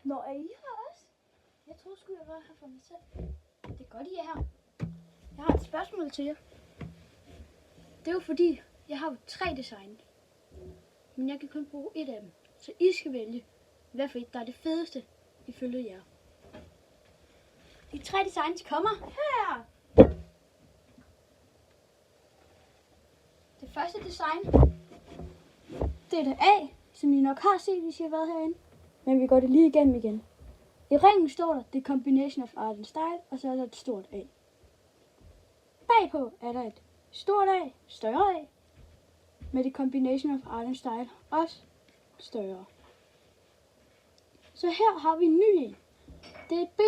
Nå, er I her også? Jeg troede sgu, jeg var her for mig selv. Det er godt, I er her. Jeg har et spørgsmål til jer. Det er jo fordi, jeg har 3 design. Men jeg kan kun bruge et af dem. Så I skal vælge, hvad for et, der er det fedeste, ifølge jer. De 3 designs kommer her. Det første design, det er det A, som I nok har set, hvis I har været herinde. Men vi går det lige igennem igen. I ringen står der The Combination of Art and Style, og så er der et stort A. Bagpå er der et stort A, større A, med The Combination of Art and Style, også større. Så her har vi en ny en. Det er et B,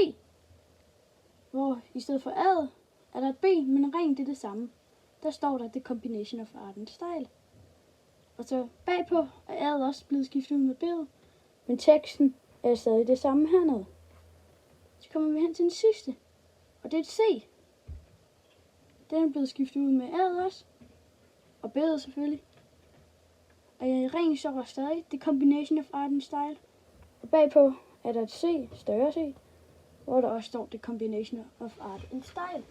hvor i stedet for A'et er der et B, men ringen det er det samme. Der står der The Combination of Art and Style. Og så bagpå er A'et også blevet skiftet ud med B'et, men teksten er stadig det samme hernede. Så kommer vi hen til den sidste, og det er et C. Den er blevet skiftet ud med A'et også, og B'et selvfølgelig. Og i ringen står der stadig The Combination of Art and Style. Og bagpå er der et C, større C, hvor der også står The Combination of Art and Style.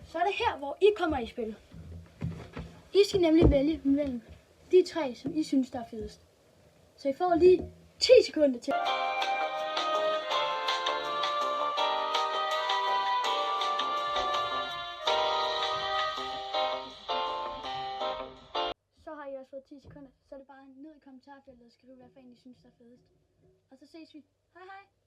Så er det her, hvor I kommer i spil. I skal nemlig vælge mellem de 3, som I synes, der er fedest. Så I får lige 10 sekunder til. Så har I også fået 10 sekunder. Så er det bare ned i kommentarfeltet og skrive, hvad for en I synes, der er fedest. Og så ses vi. Hej hej!